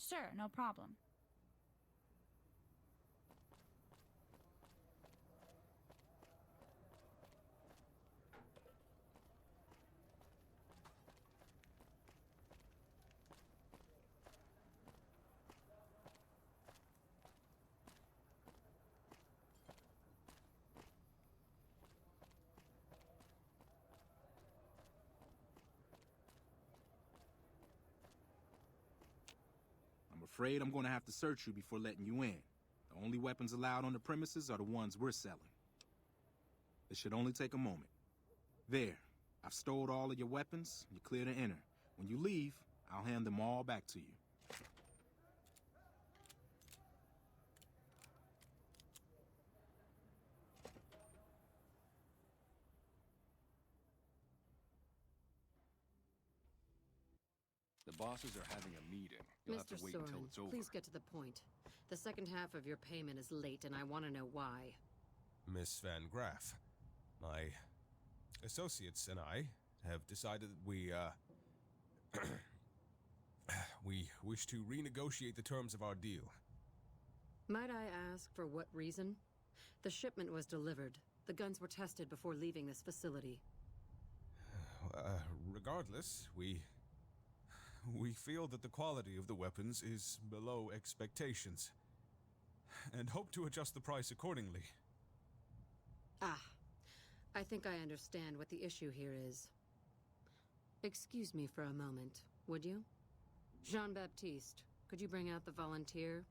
Sure, no problem. I'm afraid I'm gonna have to search you before letting you in. The only weapons allowed on the premises are the ones we're selling. It should only take a moment. There. I've stowed all of your weapons. You're clear to enter. When you leave, I'll hand them all back to you. The bosses are having a meeting. You'll have to Mr. wait until Soren, it's over. please get to the point. The second half of your payment is late, and I want to know why. Miss Van Graff, my associates and I have decided that we wish to renegotiate the terms of our deal. Might I ask for what reason? The shipment was delivered. The guns were tested before leaving this facility. Regardless, we feel that the quality of the weapons is below expectations, and hope to adjust the price accordingly. Ah, I think I understand what the issue here is. Excuse me for a moment, would you? Jean-Baptiste, could you bring out the volunteer?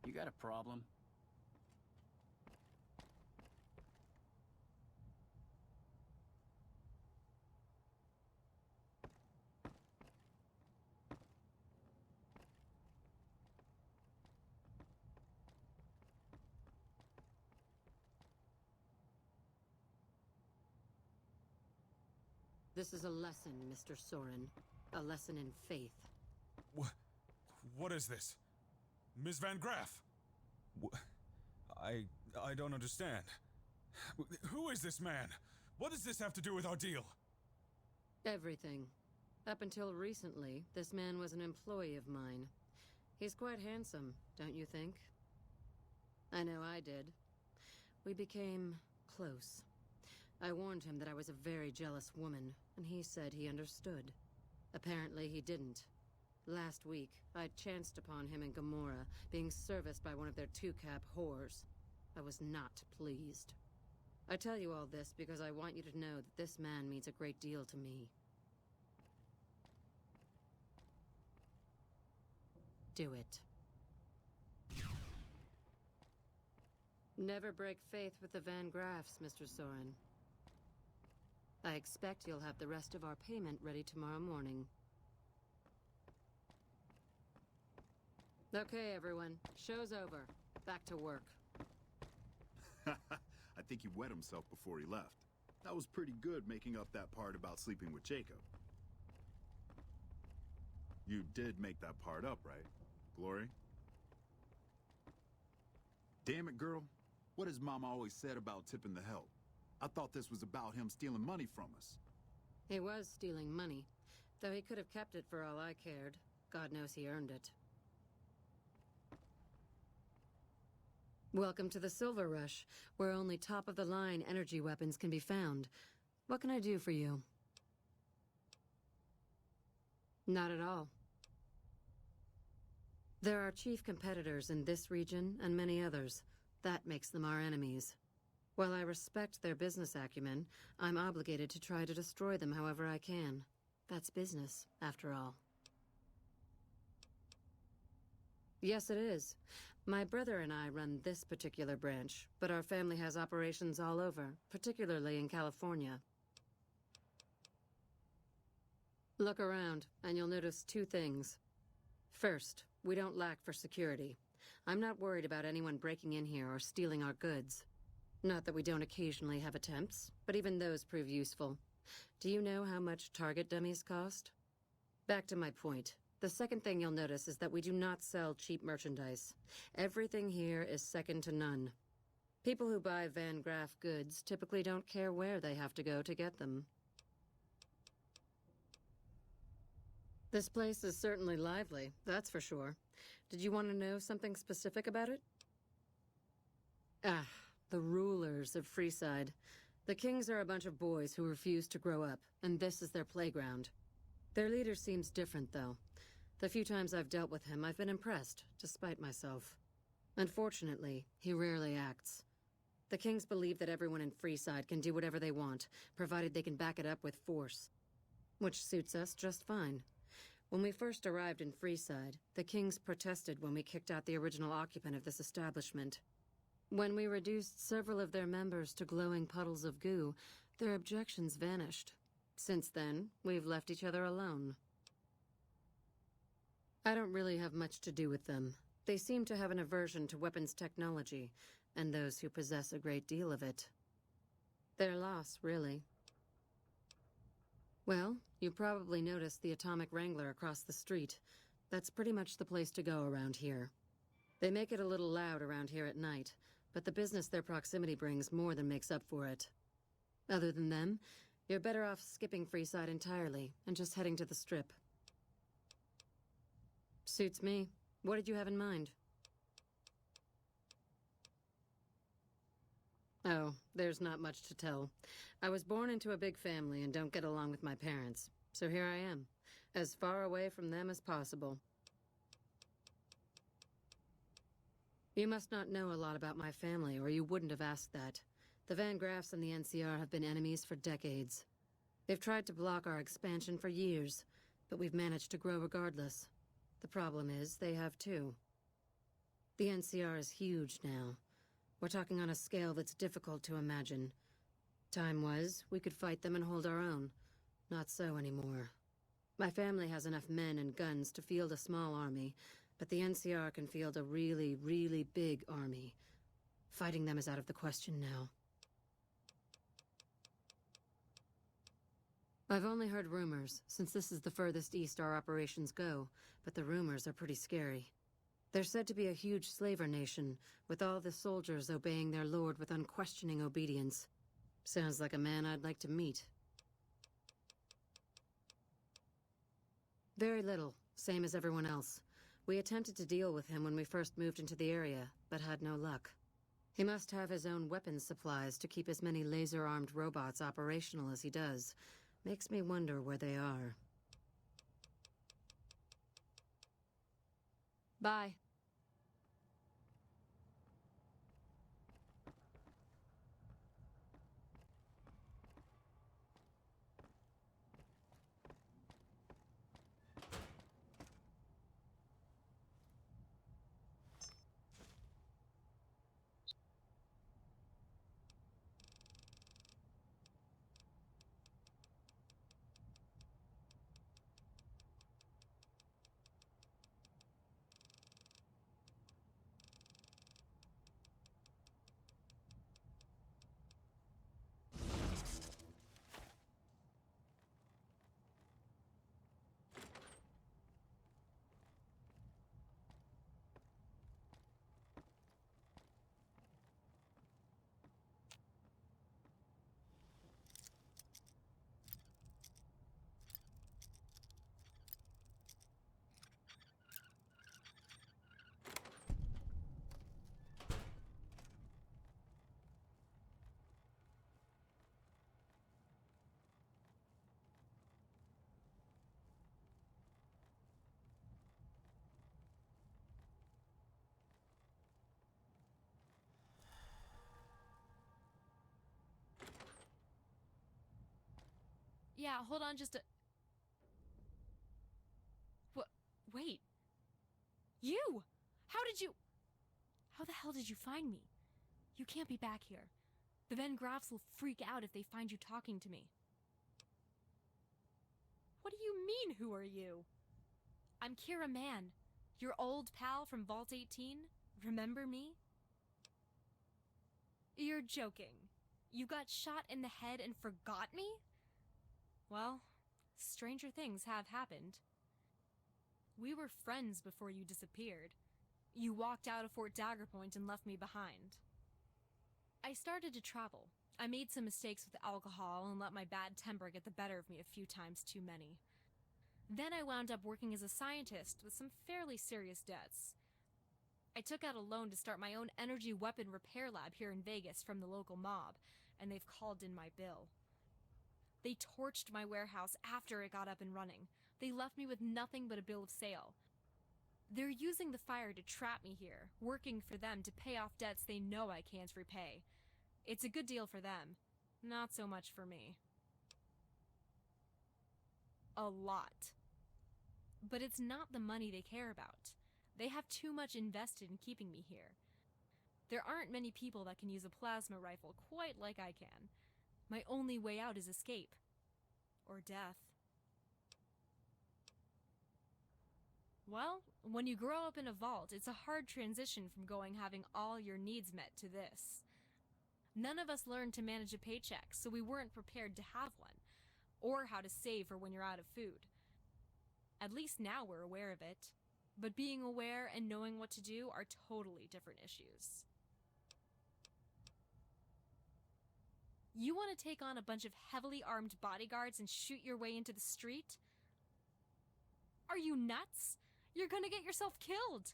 You got a problem? This is a lesson, Mr. Soren. A lesson in faith. What is this? Ms. Van Graff? I don't understand. Who is this man? What does this have to do with our deal? Everything. Up until recently, this man was an employee of mine. He's quite handsome, don't you think? I know I did. We became close. I warned him that I was a very jealous woman, and he said he understood. Apparently he didn't. Last week, I chanced upon him in Gomorrah, being serviced by one of their two-cap whores. I was not pleased. I tell you all this because I want you to know that this man means a great deal to me. Do it. Never break faith with the Van Graffs, Mr. Soren. I expect you'll have the rest of our payment ready tomorrow morning. Okay, everyone. Show's over. Back to work. I think he wet himself before he left. That was pretty good, making up that part about sleeping with Jacob. You did make that part up, right, Glory? Damn it, girl. What has Mama always said about tipping the help? I thought this was about him stealing money from us. He was stealing money, though he could have kept it for all I cared. God knows he earned it. Welcome to the Silver Rush, where only top-of-the-line energy weapons can be found. What can I do for you? Not at all. There are chief competitors in this region and many others. That makes them our enemies. While I respect their business acumen, I'm obligated to try to destroy them however I can. That's business, after all. Yes, it is. My brother and I run this particular branch, but our family has operations all over, particularly in California. Look around, and you'll notice two things. First, we don't lack for security. I'm not worried about anyone breaking in here or stealing our goods. Not that we don't occasionally have attempts, but even those prove useful. Do you know how much target dummies cost? Back to my point. The second thing you'll notice is that we do not sell cheap merchandise. Everything here is second to none. People who buy Van Graff goods typically don't care where they have to go to get them. This place is certainly lively, that's for sure. Did you want to know something specific about it? Ah, the rulers of Freeside. The Kings are a bunch of boys who refuse to grow up, and this is their playground. Their leader seems different, though. The few times I've dealt with him, I've been impressed, despite myself. Unfortunately, he rarely acts. The Kings believe that everyone in Freeside can do whatever they want, provided they can back it up with force. Which suits us just fine. When we first arrived in Freeside, the Kings protested when we kicked out the original occupant of this establishment. When we reduced several of their members to glowing puddles of goo, their objections vanished. Since then, we've left each other alone. I don't really have much to do with them. They seem to have an aversion to weapons technology, and those who possess a great deal of it. Their loss, really. Well, you probably noticed the Atomic Wrangler across the street. That's pretty much the place to go around here. They make it a little loud around here at night, but the business their proximity brings more than makes up for it. Other than them, you're better off skipping Freeside entirely and just heading to the Strip. Suits me. What did you have in mind? Oh, there's not much to tell. I was born into a big family and don't get along with my parents, so here I am, as far away from them as possible. You must not know a lot about my family, or you wouldn't have asked that. The Van Graffs and the NCR have been enemies for decades. They've tried to block our expansion for years, but we've managed to grow regardless. The problem is, they have too. The NCR is huge now. We're talking on a scale that's difficult to imagine. Time was, we could fight them and hold our own. Not so anymore. My family has enough men and guns to field a small army, but the NCR can field a really, really big army. Fighting them is out of the question now. I've only heard rumors, since this is the furthest east our operations go, but the rumors are pretty scary. They're said to be a huge slaver nation, with all the soldiers obeying their lord with unquestioning obedience. Sounds like a man I'd like to meet. Very little, same as everyone else. We attempted to deal with him when we first moved into the area, but had no luck. He must have his own weapons supplies to keep as many laser-armed robots operational as he does. Makes me wonder where they are. Bye. Yeah, hold on just a... Wait. You! How did you... How the hell did you find me? You can't be back here. The Van Graffs will freak out if they find you talking to me. What do you mean, who are you? I'm Kyra Mann, your old pal from Vault 18. Remember me? You're joking. You got shot in the head and forgot me? Well, stranger things have happened. We were friends before you disappeared. You walked out of Fort Daggerpoint and left me behind. I started to travel. I made some mistakes with alcohol and let my bad temper get the better of me a few times too many. Then I wound up working as a scientist with some fairly serious debts. I took out a loan to start my own energy weapon repair lab here in Vegas from the local mob, and they've called in my bill. They torched my warehouse after it got up and running. They left me with nothing but a bill of sale. They're using the fire to trap me here, working for them to pay off debts they know I can't repay. It's a good deal for them, not so much for me. A lot. But it's not the money they care about. They have too much invested in keeping me here. There aren't many people that can use a plasma rifle quite like I can. My only way out is escape. Or death. Well, when you grow up in a vault, it's a hard transition from having all your needs met to this. None of us learned to manage a paycheck, so we weren't prepared to have one, or how to save for when you're out of food. At least now we're aware of it, but being aware and knowing what to do are totally different issues. You want to take on a bunch of heavily armed bodyguards and shoot your way into the street? Are you nuts? You're gonna get yourself killed!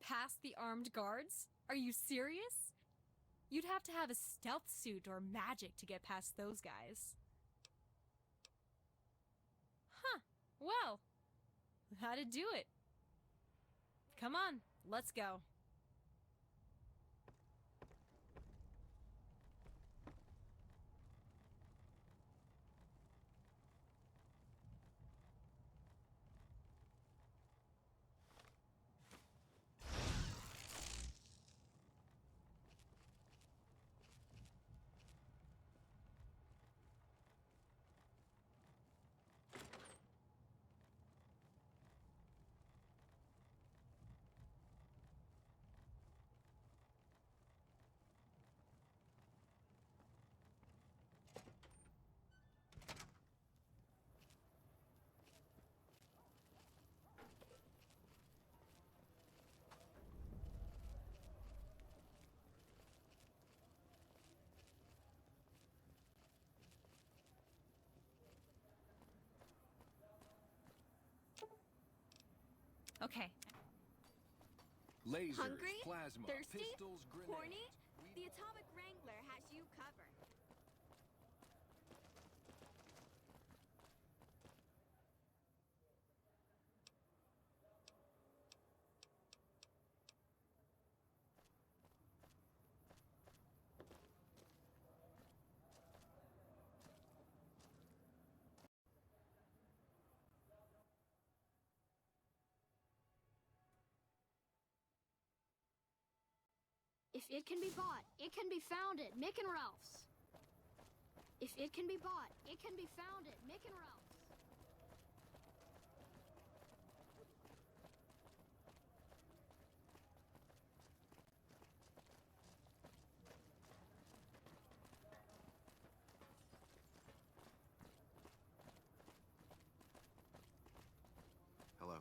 Past the armed guards? Are you serious? You'd have to have a stealth suit or magic to get past those guys. Huh, well, how to do it. Come on, let's go. Okay. Lasers, Hungry? plasma, Thirsty? pistols, grenades. Horny? The Atomic Wrangler has you covered. If it can be bought, it can be found at Mick and Ralph's. If it can be bought, it can be found at Mick and Ralph's. Hello.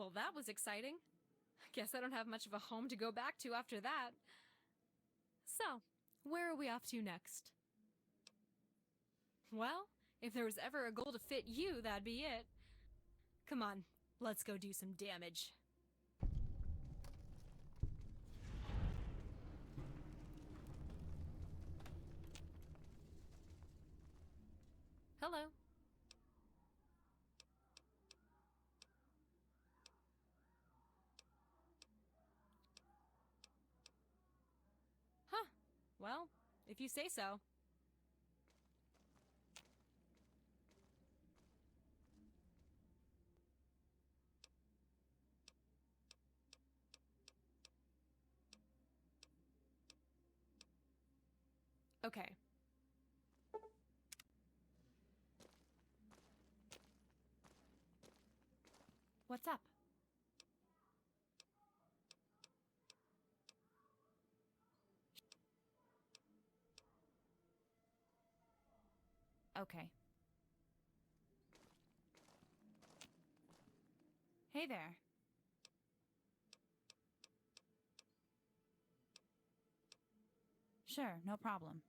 Well, that was exciting. Guess I don't have much of a home to go back to after that. So, where are we off to next? Well, if there was ever a goal to fit you, that'd be it. Come on, let's go do some damage. Hello. Huh. Well, if you say so. Okay. What's up? Okay. Hey there. Sure, no problem.